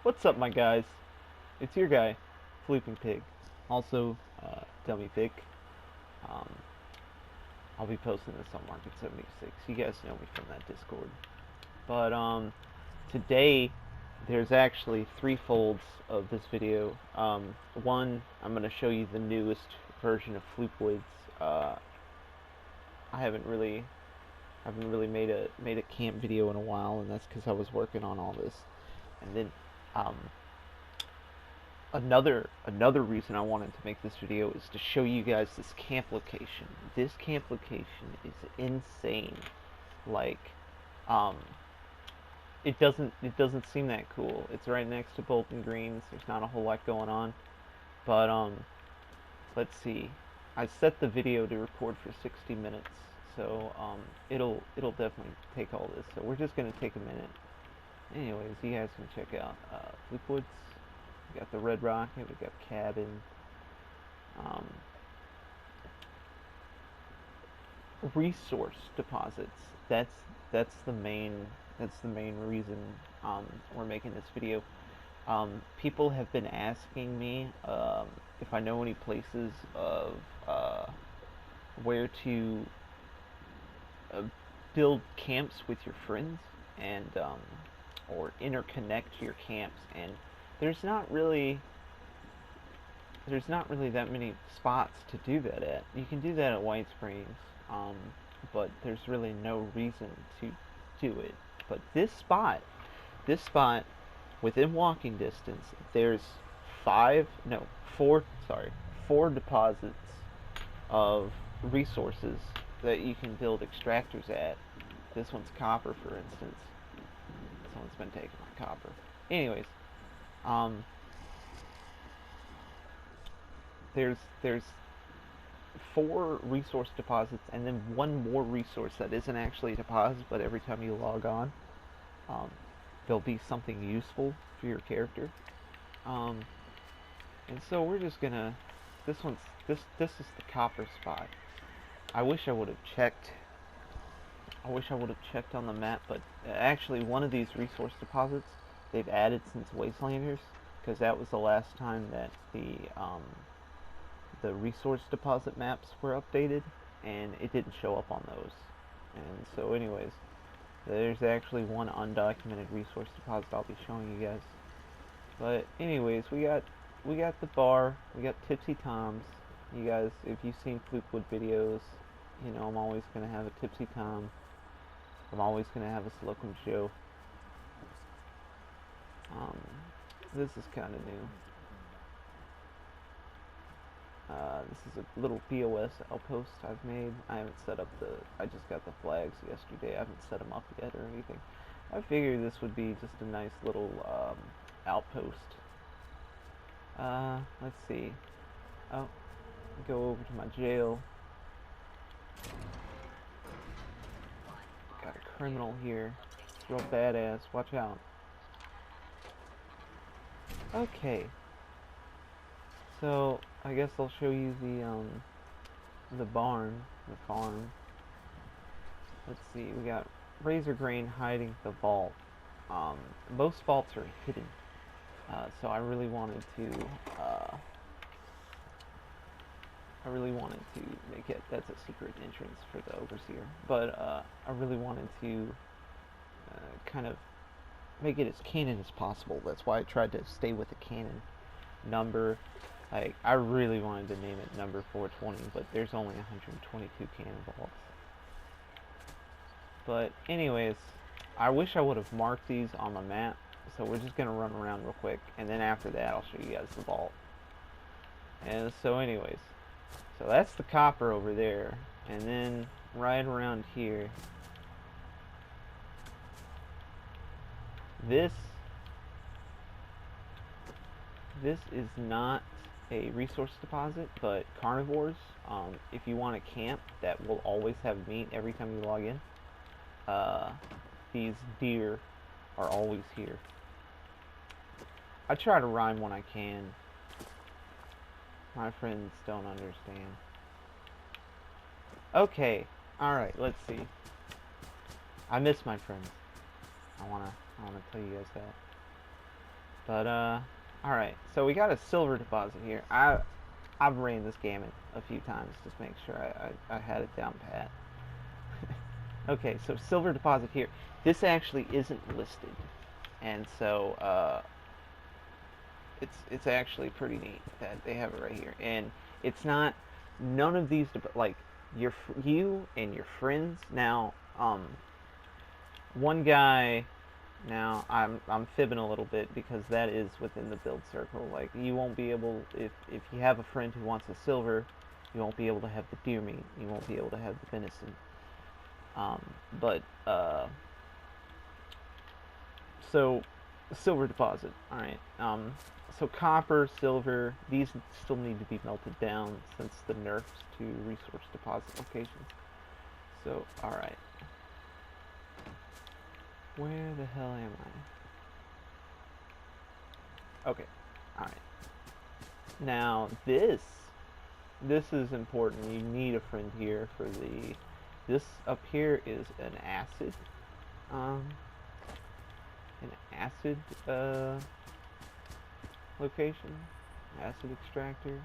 What's up, my guys? It's your guy, Flooping Pig. Also, Dummy Pig. Um, I'll be posting this on Market 76. You guys know me from that Discord. But, today, there's actually three folds of this video. One, I'm going to show you the newest version of Floopwoods. I haven't really made a camp video in a while, and that's because I was working on all this. And then, another reason I wanted to make this video is to show you guys this camp location. This camp location is insane. Like, it doesn't seem that cool. It's right next to Bolton Greens. There's not a whole lot going on, but let's see. I set the video to record for 60 minutes, so it'll definitely take all this. So we're just gonna take a minute. Anyways, you guys can check out Floopwoods. We got the Red Rocket. We got Cabin. Resource deposits. That's the main reason we're making this video. People have been asking me if I know any places of where to build camps with your friends and or interconnect your camps, and there's not really that many spots to do that at. You can do that at White Springs, but there's really no reason to do it. But this spot within walking distance, there's four deposits of resources that you can build extractors at. This one's copper, for instance. Someone's been taking my copper. Anyways, there's four resource deposits, and then one more resource that isn't actually a deposit, but every time you log on, there'll be something useful for your character. And so we're just gonna. This is the copper spot. I wish I would have checked on the map, but actually one of these resource deposits they've added since Wastelanders, because that was the last time that the resource deposit maps were updated, and it didn't show up on those. And so anyways, there's actually one undocumented resource deposit I'll be showing you guys. But anyways, we got the bar, we got Tipsy Toms. You guys, if you've seen Floopwood videos, you know I'm always gonna have a Tipsy Tom. I'm always gonna have a Slocum Joe. This is kind of new. This is a little POS outpost I've made. I just got the flags yesterday. I haven't set them up yet or anything. I figured this would be just a nice little outpost. Let's see. Oh, go over to my jail. Got a criminal here. It's real badass. Watch out. Okay. So I guess I'll show you the barn, the farm. Let's see. We got Razor Grain hiding the vault. Most vaults are hidden. So I really wanted to make it, that's a secret entrance for the overseer, but I really wanted to kind of make it as canon as possible. That's why I tried to stay with the canon number. Like, I really wanted to name it number 420, but there's only 122 canon vaults. But anyways, I wish I would have marked these on the map. So we're just gonna run around real quick, and then after that I'll show you guys the vault. And so anyways, so that's the copper over there, and then right around here, this is not a resource deposit, but carnivores, if you want a camp that will always have meat every time you log in, these deer are always here. I try to rhyme when I can. My friends don't understand. Okay, alright, let's see. I miss my friends. I wanna tell you guys that. But alright, so we got a silver deposit here. I've ran this gamut a few times just to make sure I had it down pat. Okay, so silver deposit here. This actually isn't listed, and so it's actually pretty neat that they have it right here. And it's not none of these like you and your friends now. One guy. Now I'm fibbing a little bit because that is within the build circle. Like you won't be able if you have a friend who wants a silver, you won't be able to have the deer meat. You won't be able to have the venison. But so silver deposit. All right. So copper, silver, these still need to be melted down since the nerfs to resource deposit locations. So all right. Where the hell am I? Okay, alright. Now this is important. You need a friend here for this up here is an acid location, acid extractor.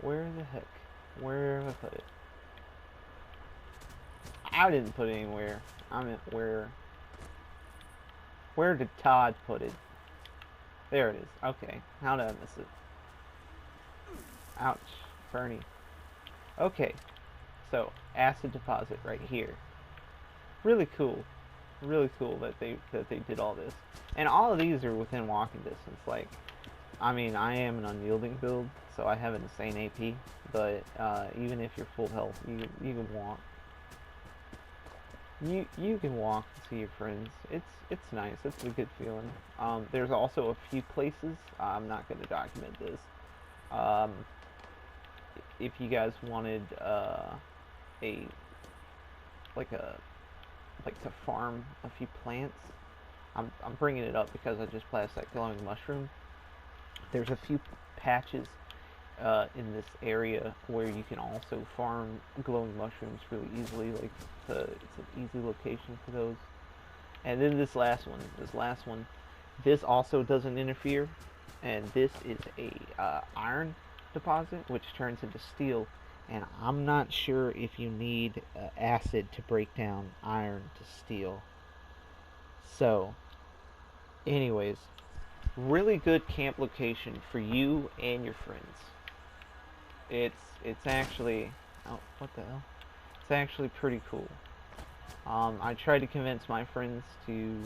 Where the heck? Where have I put it? I didn't put it anywhere. I meant where did Todd put it? There it is. Okay. How did I miss it? Ouch. Bernie. Okay. So, acid deposit right here. Really cool. Really cool that they did all this. And all of these are within walking distance. Like, I mean, I am an unyielding build, so I have an insane AP. But even if you're full health, you can walk. You can walk and see your friends. It's nice. It's a good feeling. There's also a few places. I'm not going to document this. If you guys wanted like to farm a few plants, I'm bringing it up because I just placed that glowing mushroom. There's a few patches in this area where you can also farm glowing mushrooms really easily. Like it's an easy location for those. And then this last one, this also doesn't interfere, and this is a iron deposit which turns into steel. And I'm not sure if you need acid to break down iron to steel. So, anyways, really good camp location for you and your friends. It's actually, oh, what the hell? It's actually pretty cool. I tried to convince my friends to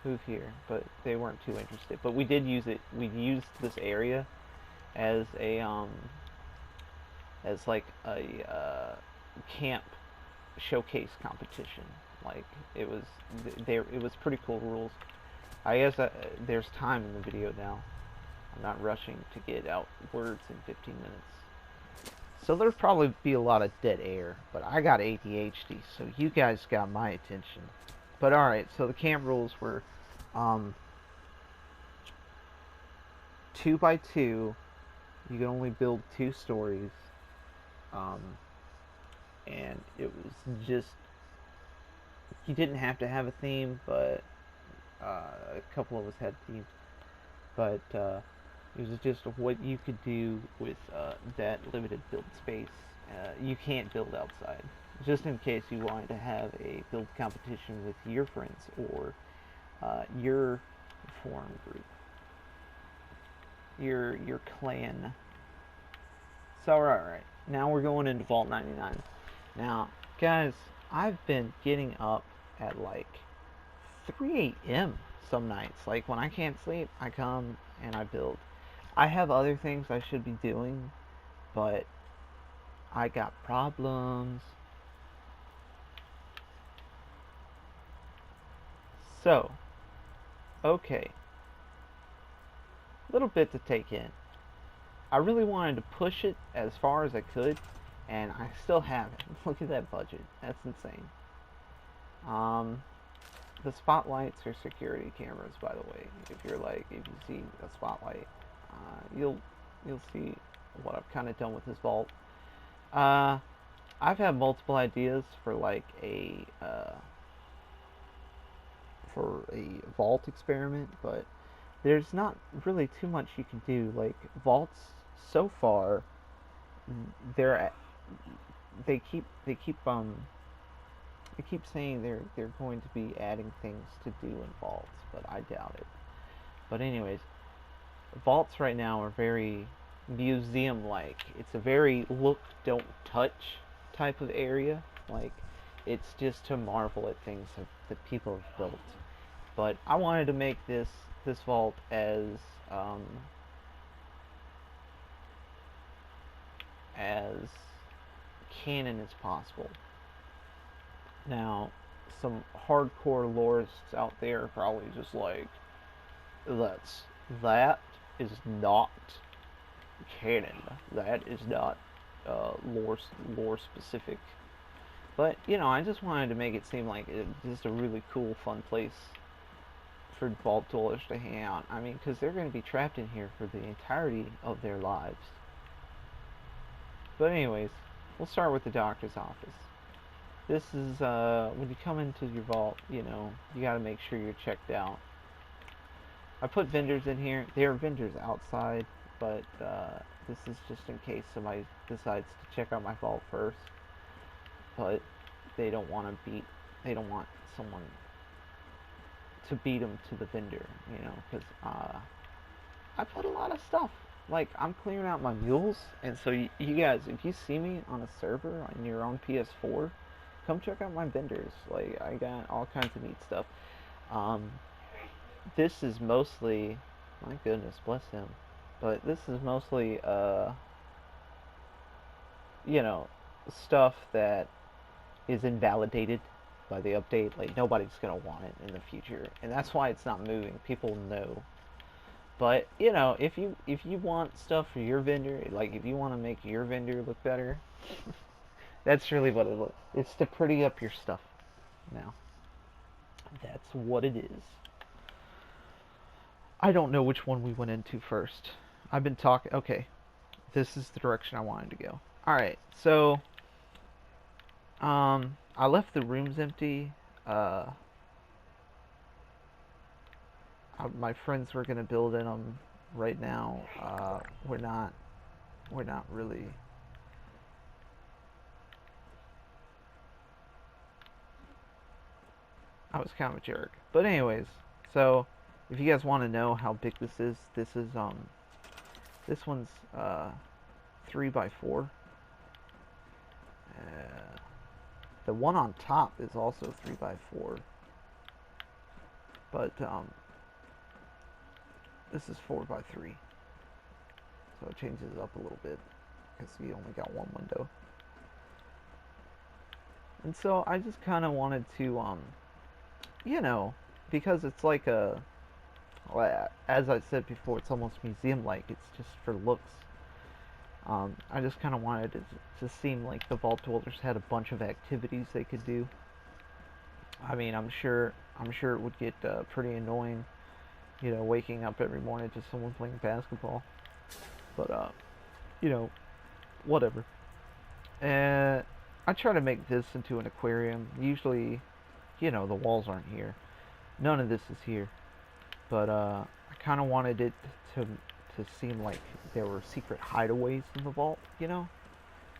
move here, but they weren't too interested. But we did use it. We used this area as a like a camp showcase competition. Like it was there. It was pretty cool rules. I guess there's time in the video now. I'm not rushing to get out words in 15 minutes. So there'll probably be a lot of dead air, but I got ADHD, so you guys got my attention. But alright, so the camp rules were 2 by 2. You can only build 2 stories. And it was just, you didn't have to have a theme, but a couple of us had themes. But it was just what you could do with that limited build space. You can't build outside. Just in case you wanted to have a build competition with your friends or your forum group, your clan. So alright, now we're going into Vault 99. Now, guys, I've been getting up at like 3 a.m. some nights. Like when I can't sleep, I come and I build. I have other things I should be doing, but I got problems. So, okay. A little bit to take in. I really wanted to push it as far as I could, and I still haven't. Look at that budget. That's insane. The spotlights are security cameras, by the way. If you see a spotlight, you'll see what I've kind of done with this vault. I've had multiple ideas for like a for a vault experiment, but there's not really too much you can do. Like vaults so far, they're they keep saying they're going to be adding things to do in vaults, but I doubt it. But anyways, vaults right now are very museum-like. It's a very look, don't touch type of area. Like, it's just to marvel at things that people have built. But I wanted to make this vault um, as canon as possible. Now, some hardcore lorists out there are probably just like, that is not canon. That is not lore specific. But you know, I just wanted to make it seem like it's just a really cool, fun place for vault dwellers to hang out. I mean, because they're going to be trapped in here for the entirety of their lives. But anyways, we'll start with the doctor's office. This is when you come into your vault, you know, you got to make sure you're checked out. I put vendors in here. There are vendors outside, but this is just in case somebody decides to check out my vault first. But they don't want someone to beat them to the vendor, you know, because I put a lot of stuff. Like, I'm clearing out my mules, and so you guys, if you see me on a server on your own PS4, come check out my vendors. Like, I got all kinds of neat stuff. This is mostly, my goodness, bless him, but this is mostly, you know, stuff that is invalidated by the update. Like, nobody's gonna want it in the future, and that's why it's not moving. People know. But you know, if you want stuff for your vendor, like if you want to make your vendor look better, that's really what it is. It's to pretty up your stuff. Now, that's what it is. I don't know which one we went into first. I've been talking. Okay, this is the direction I wanted to go. All right, so I left the rooms empty. My friends were gonna build in them. Right now, we're not really. I was kind of a jerk, but anyways. So, if you guys want to know how big this is this one's 3x4. The one on top is also 3x4, but this is 4x3, so it changes it up a little bit because we only got one window. And so I just kind of wanted to, you know, because it's like a, as I said before, it's almost museum-like. It's just for looks. I just kind of wanted it to seem like the Vault Dwellers had a bunch of activities they could do. I mean, I'm sure it would get pretty annoying, you know, waking up every morning to someone playing basketball. But you know, whatever. And I try to make this into an aquarium. Usually, you know, the walls aren't here. None of this is here. But I kind of wanted it to seem like there were secret hideaways in the vault, you know?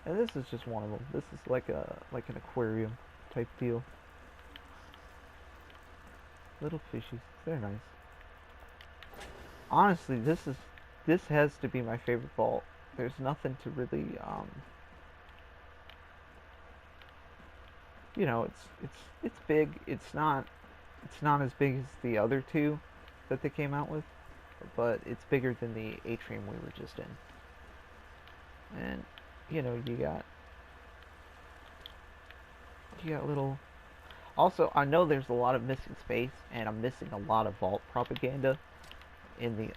And this is just one of them. This is like an aquarium type deal. Little fishies. They're nice. Honestly, this has to be my favorite vault. There's nothing to really you know, it's big. It's not as big as the other two that they came out with, but it's bigger than the atrium we were just in. And you know, you got little. Also, I know there's a lot of missing space, and I'm missing a lot of vault propaganda in the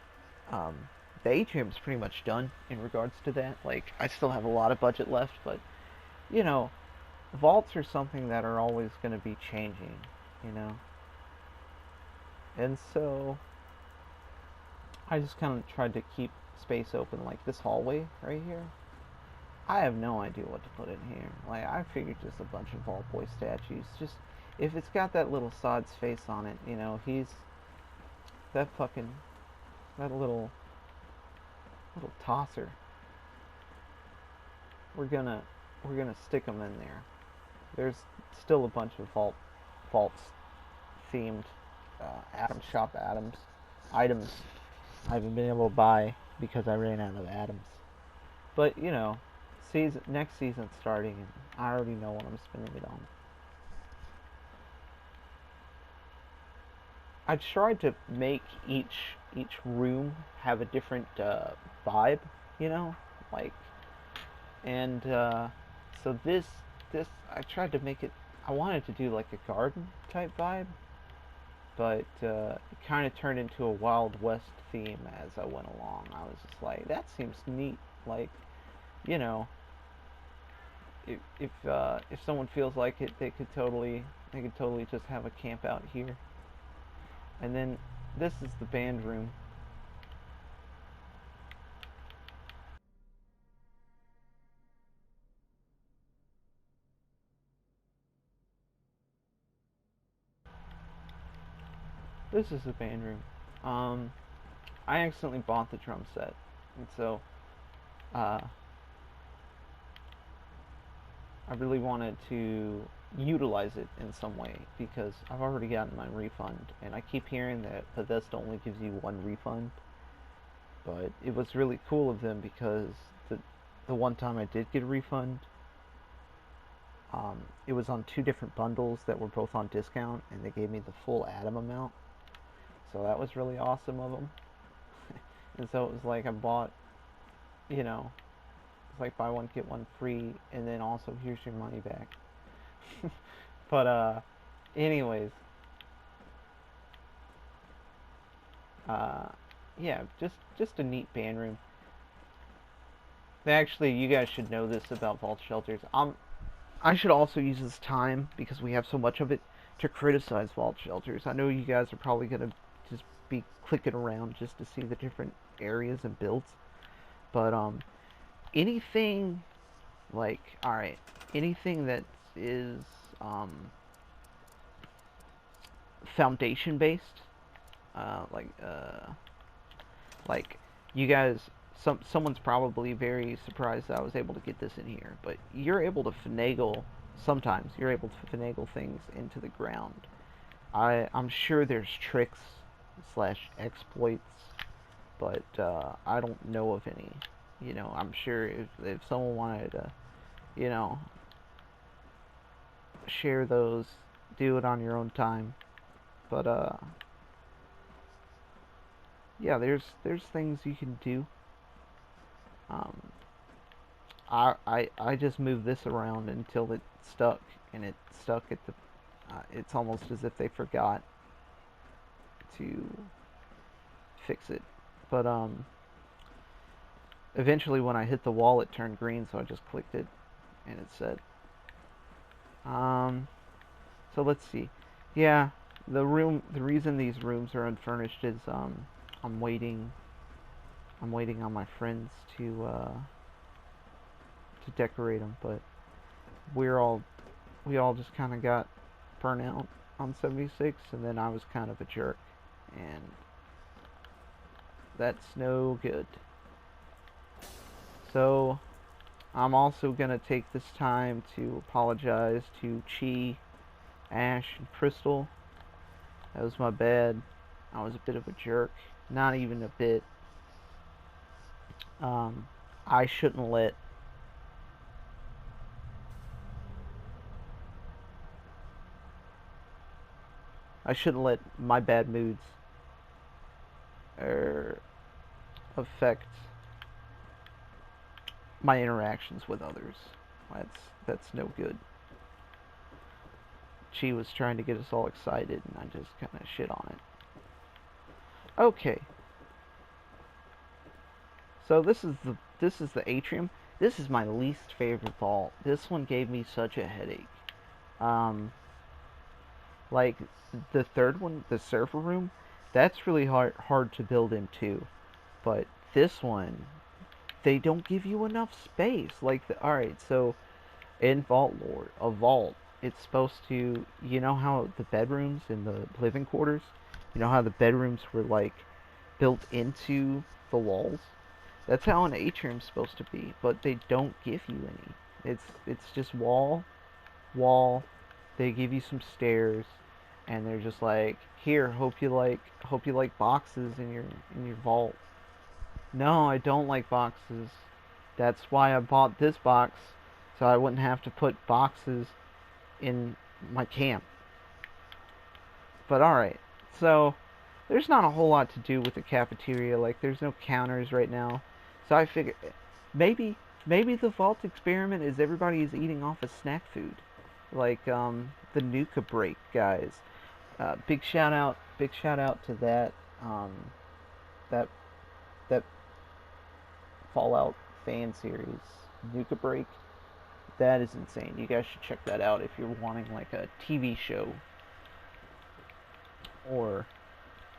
atrium's pretty much done in regards to that. Like, I still have a lot of budget left, but you know, vaults are something that are always going to be changing, you know. And so I just kind of tried to keep space open, like this hallway right here. I have no idea what to put in here. Like, I figured just a bunch of Vault Boy statues. Just if it's got that little sod's face on it, you know, he's that fucking that little tosser. We're gonna stick him in there. There's still a bunch of vaults themed Atom Shop items I haven't been able to buy because I ran out of atoms. But you know, next season's starting, and I already know what I'm spending it on. I tried to make each room have a different vibe, you know, like, and so this I tried to make it. I wanted to do like a garden type vibe, but it kind of turned into a Wild West theme as I went along. I was just like, that seems neat. Like, you know, if someone feels like it, they could totally just have a camp out here. And then this is the band room. This is the band room. I accidentally bought the drum set, and so uh, I really wanted to utilize it in some way because I've already gotten my refund, and I keep hearing that Bethesda only gives you one refund. But it was really cool of them because the one time I did get a refund, it was on two different bundles that were both on discount, and they gave me the full Atom amount. So that was really awesome of them. And so it was like I bought, you know, it's like buy one get one free, and then also here's your money back. But anyways, uh, yeah, just a neat band room. Actually, you guys should know this about vault shelters. I should also use this time because we have so much of it to criticize vault shelters. I know you guys are probably gonna just be clicking around just to see the different areas and builds, but anything like, all right, anything that is foundation based, uh, like uh, like you guys, someone's probably very surprised that I was able to get this in here, but you're able to finagle. Sometimes you're able to finagle things into the ground. I'm sure there's tricks slash exploits, but I don't know of any. You know, I'm sure if someone wanted to, you know, share those, do it on your own time. But yeah, there's things you can do. Um, I just moved this around until it stuck, and it stuck at the. It's almost as if they forgot to fix it, but eventually when I hit the wall, it turned green, so I just clicked it, and it said. Um, so let's see. Yeah, the reason these rooms are unfurnished is I'm waiting. I'm waiting on my friends to decorate them, but we're all we all just kind of got burnt out on 76, and then I was kind of a jerk, and that's no good. So I'm also gonna take this time to apologize to Chi, Ash, and Crystal. That was my bad. I was a bit of a jerk. Not even a bit. Um, I shouldn't let my bad moods er, affect my interactions with others. That's no good. She was trying to get us all excited, and I just kind of shit on it. Okay, so this is the atrium. This is my least favorite vault. This one gave me such a headache. Um, like the third one, the server room, that's really hard to build into. But this one, they don't give you enough space. Like, all right, so in vault lore, a vault it's supposed to, you know how the bedrooms in the living quarters, you know how the bedrooms were like built into the walls? That's how an atrium's supposed to be, but they don't give you any. It's just wall. They give you some stairs, and they're just like, here, hope you like boxes in your vault. No, I don't like boxes. That's why I bought this box, so I wouldn't have to put boxes in my camp. But alright, so there's not a whole lot to do with the cafeteria. Like, there's no counters right now. So I figured maybe the vault experiment is everybody is eating off of snack food. Like the Nuka Break guys. Big shout out to that that Fallout fan series, Nuka Break. That is insane. You guys should check that out if you're wanting like a TV show or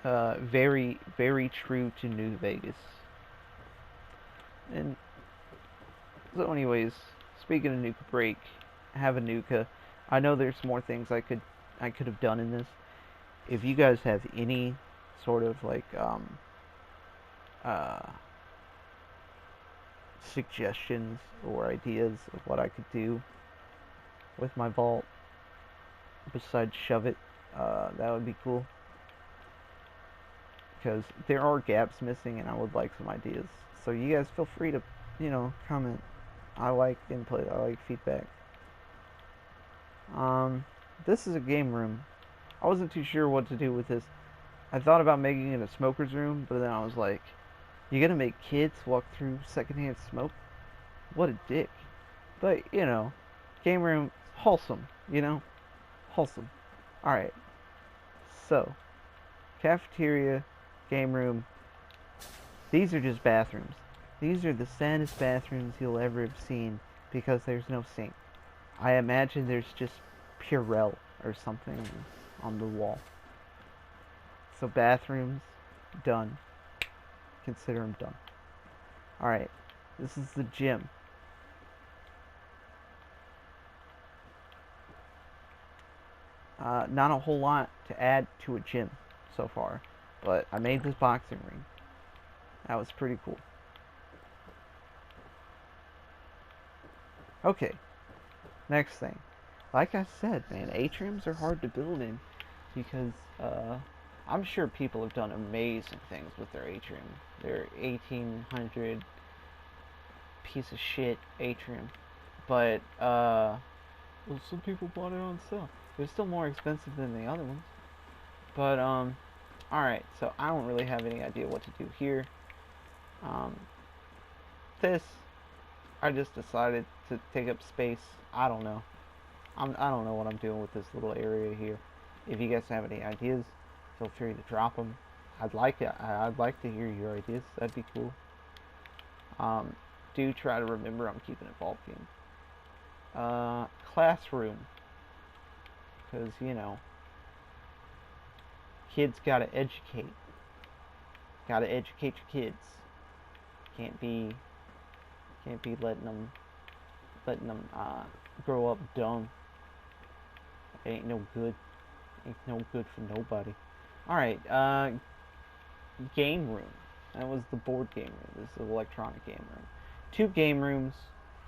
very, very true to New Vegas. And so anyways, speaking of Nuka Break, have a Nuka. I know there's more things I could have done in this. If you guys have any sort of like suggestions or ideas of what I could do with my vault besides shove it, that would be cool. Because there are gaps missing and I would like some ideas. So you guys feel free to, comment. I like input, I like feedback. This is a game room. I wasn't too sure what to do with this. I thought about making it a smoker's room, but then I was like, you're gonna make kids walk through secondhand smoke? What a dick. But, game room, wholesome, wholesome. Alright, so, cafeteria, game room, these are just bathrooms. These are the saddest bathrooms you'll ever have seen because there's no sink. I imagine there's just Purell or something on the wall. So bathrooms, done. Consider them done. Alright, this is the gym. Not a whole lot to add to a gym so far, but I made this boxing ring. That was pretty cool. Okay, next thing. Like I said, man, atriums are hard to build in because I'm sure people have done amazing things with their atrium. Their 1800 piece of shit atrium. But, well, some people bought it on sale. They're still more expensive than the other ones. But, alright, so I don't really have any idea what to do here. This, I just decided to take up space. I don't know. I don't know what I'm doing with this little area here. If you guys have any ideas, feel free to drop them. I'd like to hear your ideas. That'd be cool. Do try to remember I'm keeping it bulky. Classroom, because kids gotta educate. Gotta educate your kids. Can't be letting them grow up dumb. It ain't no good. Ain't no good for nobody. Alright, game room. That was the board game room. This is the electronic game room. 2 game rooms,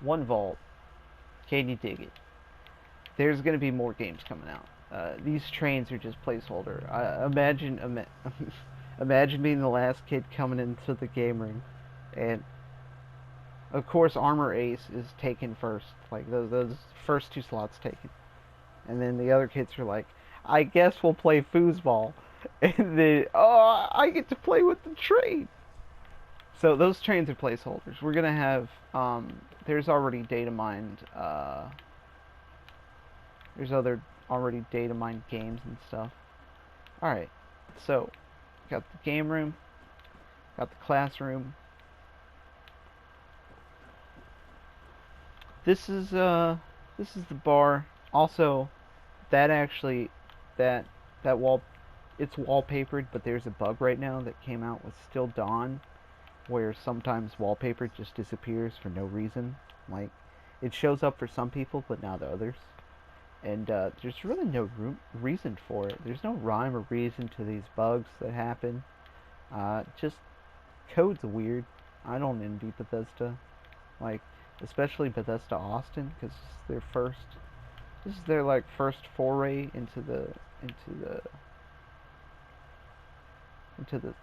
1 vault. Can you dig it? There's gonna be more games coming out. These trains are just placeholder. Imagine being the last kid coming into the game room, and of course Armor Ace is taken first. Like those first 2 slots taken, and then the other kids are like, I guess we'll play foosball. And then, I get to play with the train. So those trains are placeholders. We're gonna have, there's already data mined, there's already data mined games and stuff. Alright, so, got the game room, got the classroom. This is the bar. Also, that wall, it's wallpapered, but there's a bug right now that came out with Still Dawn, where sometimes wallpaper just disappears for no reason. Like, it shows up for some people, but not others. And there's really no reason for it. There's no rhyme or reason to these bugs that happen. Just code's weird. I don't envy Bethesda, like especially Bethesda Austin, because this is their like first foray into the into the into the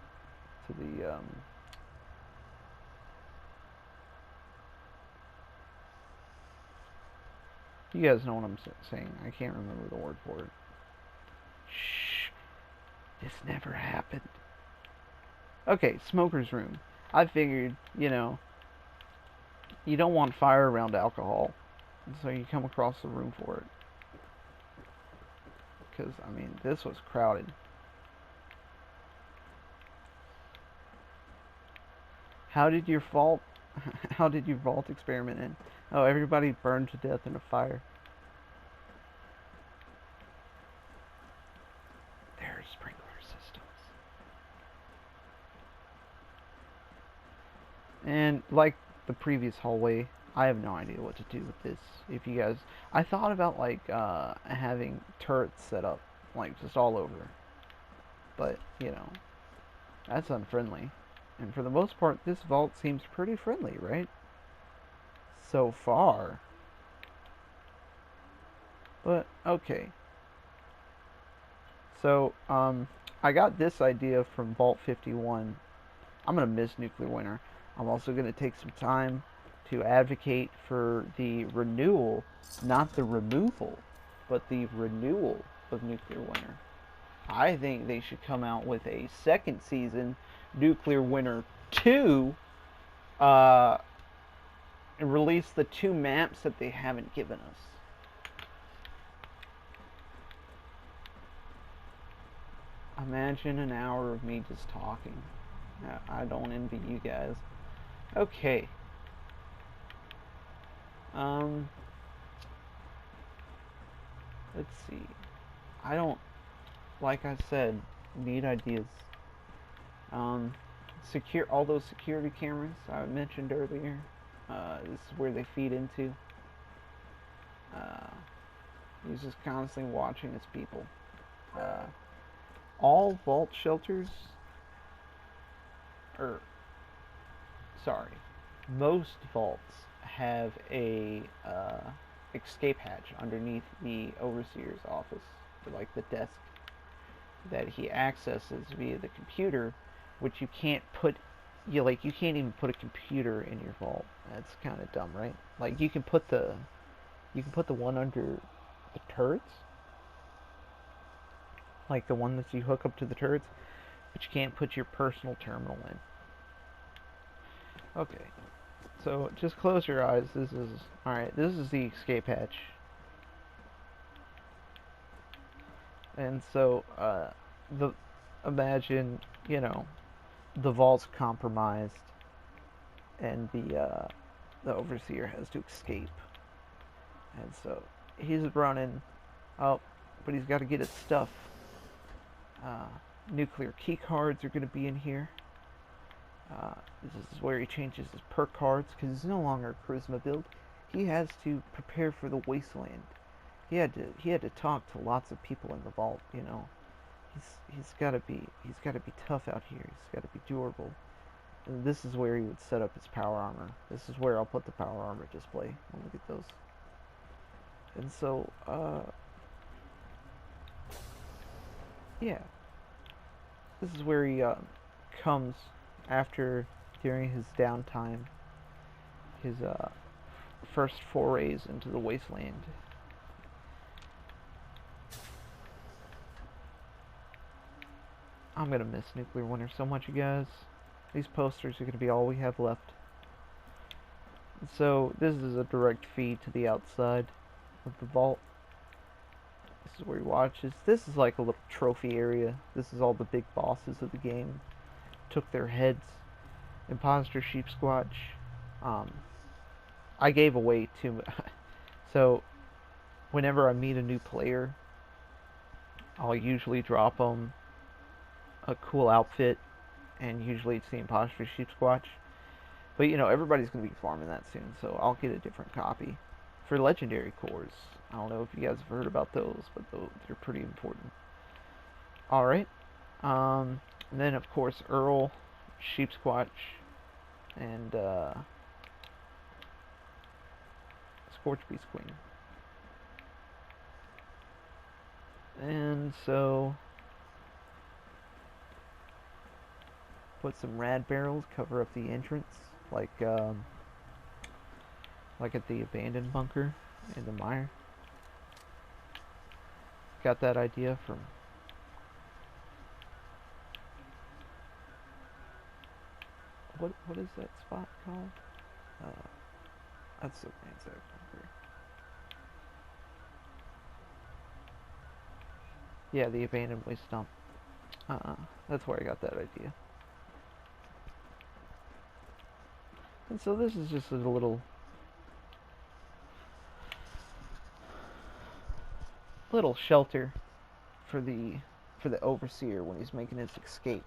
to the You guys know what I'm saying. I can't remember the word for it. Shh. This never happened. Okay, smoker's room. I figured, you know, you don't want fire around alcohol, so you come across the room for it. Because, I mean, this was crowded. How did your vault experiment end? Oh, everybody burned to death in a fire. There are sprinkler systems. And like the previous hallway, I have no idea what to do with this. If you guys, I thought about like having turrets set up like just all over, but you know, that's unfriendly. And for the most part, this vault seems pretty friendly, right? So far. But okay. So I got this idea from Vault 51. I'm gonna miss nuclear winter. I'm also gonna take some time to advocate for the renewal, not the removal, but the renewal of nuclear winter. I think they should come out with a second season, Nuclear Winter 2, and release the 2 maps that they haven't given us. Imagine an hour of me just talking. I don't envy you guys. Okay. Let's see. I don't, like I said, need ideas. Secure all those security cameras I mentioned earlier. This is where they feed into. He's just constantly watching his people. All vault shelters, or sorry, most vaults have a escape hatch underneath the overseer's office, or like the desk that he accesses via the computer, which you can't put. You can't even put a computer in your vault. That's kind of dumb, right? Like you can put the one under the turrets, like the one that you hook up to the turrets, but you can't put your personal terminal in. Okay, so just close your eyes. This is alright. This is the escape hatch, and so imagine, you know, the vault's compromised, and the overseer has to escape, and so he's running. Oh, but he's got to get his stuff. Nuclear key cards are going to be in here. This is where he changes his perk cards, because he's no longer a charisma build. He has to prepare for the wasteland. He had to talk to lots of people in the vault. You know, he's got to be tough out here. He's got to be durable. And this is where he would set up his power armor. This is where I'll put the power armor display. I'll look at those. And so, yeah, this is where he comes during his downtime, his first forays into the wasteland. I'm gonna miss nuclear winter so much, you guys. These posters are gonna be all we have left. So this is a direct feed to the outside of the vault. This is where he watches. This is like a little trophy area. This is all the big bosses of the game. Took their heads. Imposter Sheep Squatch. I gave away too much. So whenever I meet a new player, I'll usually drop them a cool outfit, and usually it's the Imposter Sheep Squatch. But you know, everybody's gonna be farming that soon, so I'll get a different copy. for legendary cores. I don't know if you guys have heard about those, but they're pretty important. Alright. And then, of course, Earl, Sheepsquatch, and Scorchbeast Queen. And so, put some rad barrels, cover up the entrance, like at the abandoned bunker in the mire. Got that idea from what is that spot called? That's the Ransack bunker. Yeah, the abandoned waste dump. That's where I got that idea. And so this is just a little shelter for the overseer when he's making his escape.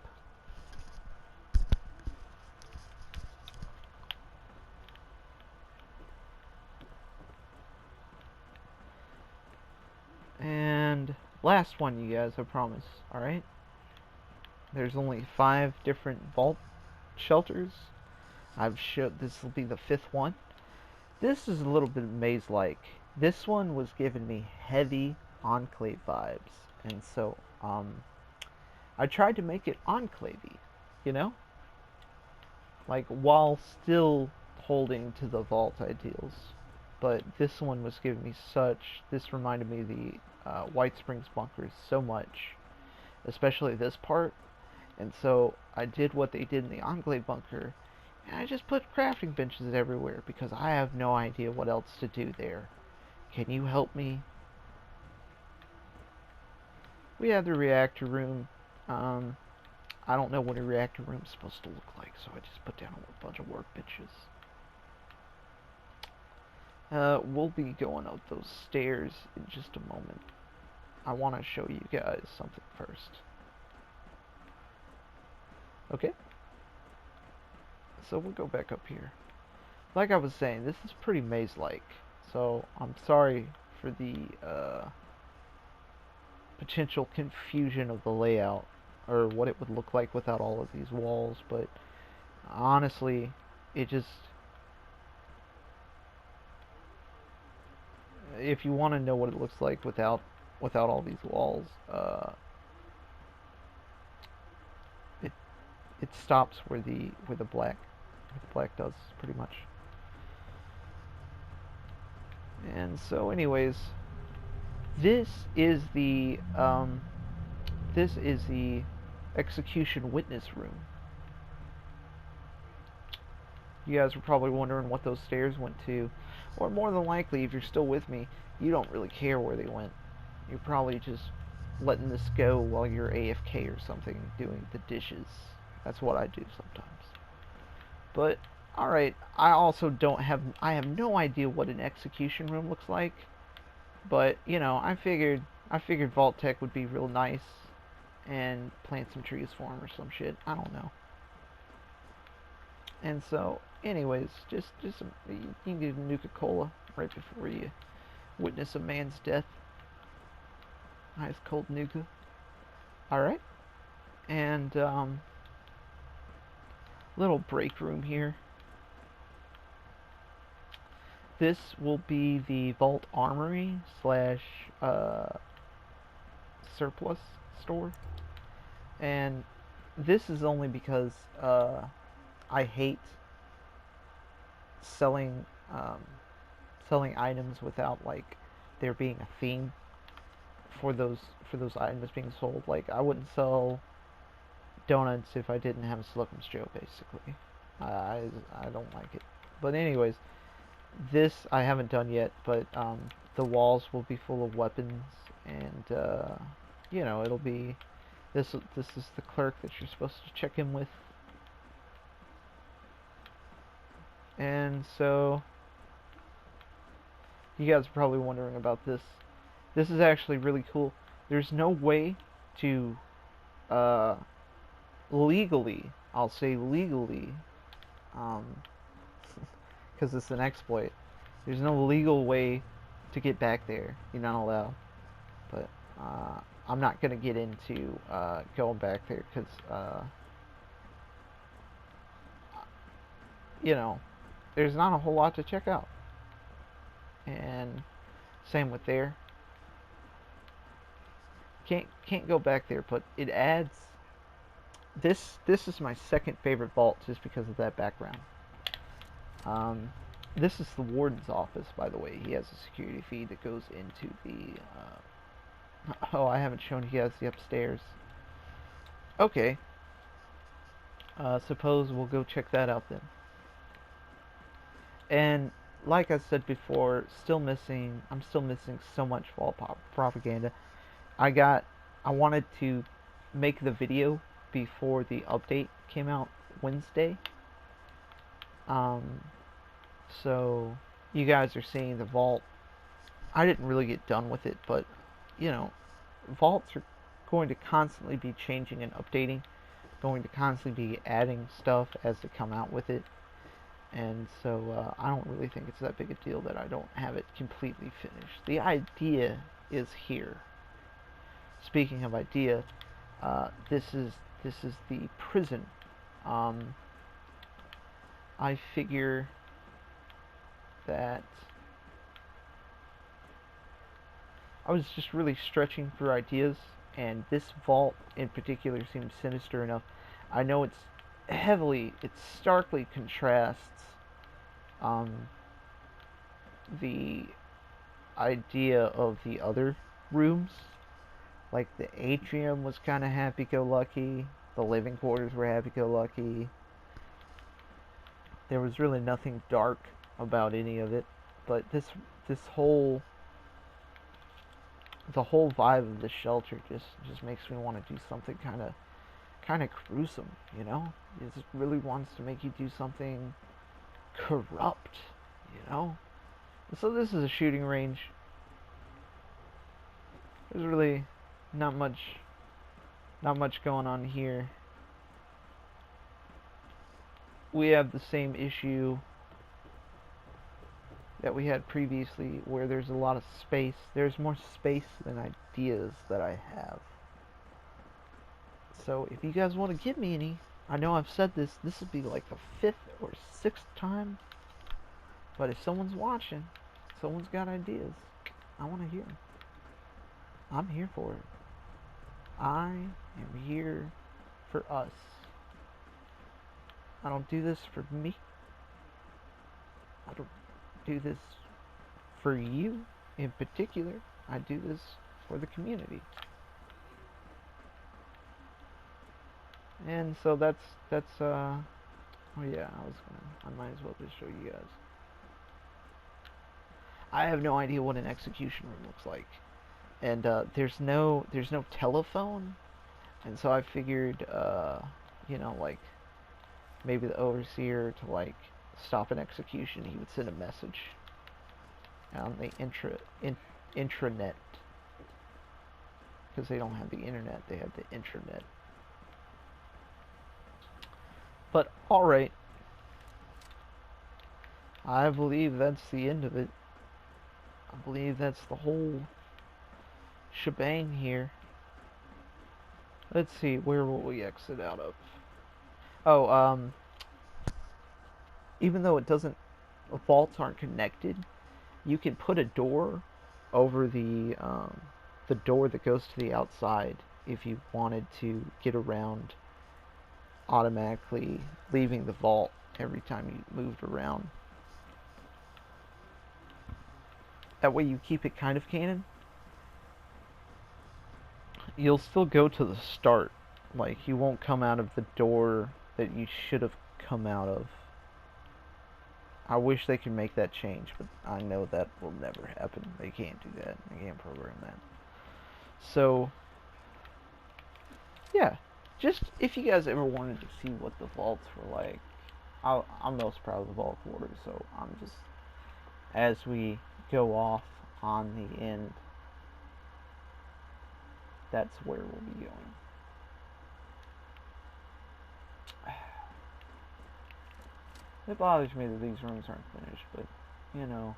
And last one, you guys, I promise. Alright? There's only 5 different vault shelters. I've showed this will be the 5th one. This is a little bit maze-like. This one was giving me heavy Enclave vibes, and so I tried to make it Enclave-y, you know? Like, while still holding to the vault ideals. But this one was giving me this reminded me of the White Springs bunkers so much, especially this part. And so I did what they did in the Enclave bunker, and I just put crafting benches everywhere because I have no idea what else to do there. Can you help me? We have the reactor room. I don't know what a reactor room is supposed to look like, so I just put down a bunch of workbenches. We'll be going up those stairs in just a moment. I want to show you guys something first. Okay? So we'll go back up here. Like I was saying, this is pretty maze-like. So I'm sorry for the potential confusion of the layout, or what it would look like without all of these walls, but honestly, it just... If you want to know what it looks like without all these walls, it stops where the black does, pretty much. And so, anyways, this is the execution witness room. You guys were probably wondering what those stairs went to, or more than likely, if you're still with me, you don't really care where they went. You're probably just letting this go while you're AFK or something, doing the dishes. That's what I do sometimes. But alright, I have no idea what an execution room looks like. But, you know, I figured Vault Tech would be real nice and plant some trees for him or some shit. I don't know. And so, anyways, just you can get a Nuka-Cola right before you witness a man's death. Nice cold Nuka. Alright. And, little break room here. This will be the Vault Armory / surplus store. And this is only because, I hate selling items without, like, there being a theme for those items being sold. Like, I wouldn't sell donuts if I didn't have a Slocum's Joe, basically. I don't like it. But anyways, this I haven't done yet, but the walls will be full of weapons, and you know, it'll be this is the clerk that you're supposed to check in with. And so, you guys are probably wondering about this. This is actually really cool. There's no way to, legally, I'll say legally, because it's an exploit, There's no legal way to get back there. You're not allowed. But I'm not gonna get into going back there because you know, there's not a whole lot to check out. And same with there. Can't go back there, but it adds. This is my second favorite vault just because of that background. This is the warden's office, by the way. He has a security feed that goes into the. Oh, I haven't shown you guys the upstairs. Okay. Suppose we'll go check that out then. And like I said before, I'm still missing so much vault propaganda. I wanted to make the video before the update came out Wednesday. So you guys are seeing the vault. I didn't really get done with it, but you know, vaults are going to constantly be changing and updating, going to constantly be adding stuff as they come out with it. And so I don't really think it's that big a deal that I don't have it completely finished. The idea is here. Speaking of idea, this is the prison. I figure that I was just really stretching through ideas, and this vault in particular seems sinister enough. I know it starkly contrasts the idea of the other rooms. Like the atrium was kind of happy-go-lucky, the living quarters were happy-go-lucky. There was really nothing dark about any of it, but the whole vibe of the shelter just makes me want to do something kind of gruesome, you know? It just really wants to make you do something corrupt, you know? So this is a shooting range. There's really not much going on here. We have the same issue that we had previously, where there's a lot of space. There's more space than ideas that I have. So if you guys want to give me any, I know I've said this will be like the 5th or 6th time, but if someone's watching, someone's got ideas, I want to hear them. I'm here for it. I am here for us. I don't do this for me. I don't do this for you in particular. I do this for the community. And so that's oh yeah, I might as well just show you guys. I have no idea what an execution room looks like. And there's no telephone, and so I figured you know, like maybe the overseer, to like stop an execution, he would send a message on the intranet, because they don't have the internet, they have the intranet. But alright, I believe that's the end of it. I believe that's the whole shebang here. Let's see, where will we exit out of? Oh, even though vaults aren't connected, you can put a door over the door that goes to the outside if you wanted to get around automatically leaving the vault every time you moved around. That way you keep it kind of canon. You'll still go to the start. Like, you won't come out of the door that you should have come out of. I wish they could make that change, but I know that will never happen. They can't do that. They can't program that. So, yeah. Just, if you guys ever wanted to see what the vaults were like, I'm most proud of the vault quarters, so I'm just, as we go off on the end, that's where we'll be going. It bothers me that these rooms aren't finished, but, you know,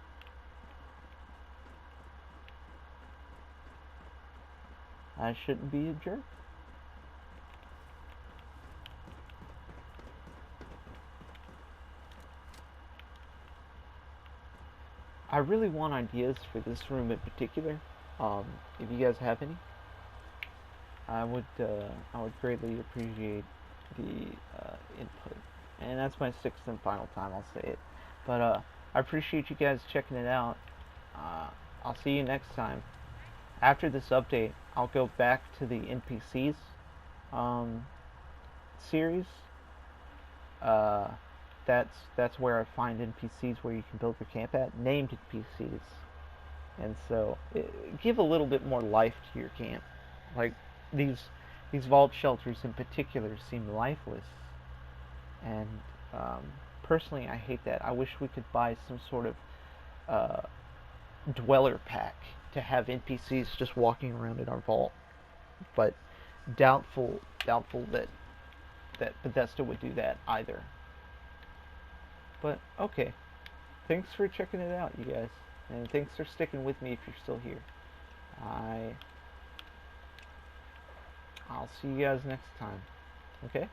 I shouldn't be a jerk. I really want ideas for this room in particular. If you guys have any, I would greatly appreciate the input. And that's my sixth and final time I'll say it. But I appreciate you guys checking it out. I'll see you next time. After this update, I'll go back to the NPCs series. That's where I find NPCs where you can build your camp at, named NPCs. And so give a little bit more life to your camp. Like these vault shelters in particular seem lifeless, and personally I hate that. I wish we could buy some sort of dweller pack to have NPCs just walking around in our vault, but doubtful that Bethesda would do that either. But okay, thanks for checking it out, you guys, and thanks for sticking with me if you're still here. I'll see you guys next time. Okay?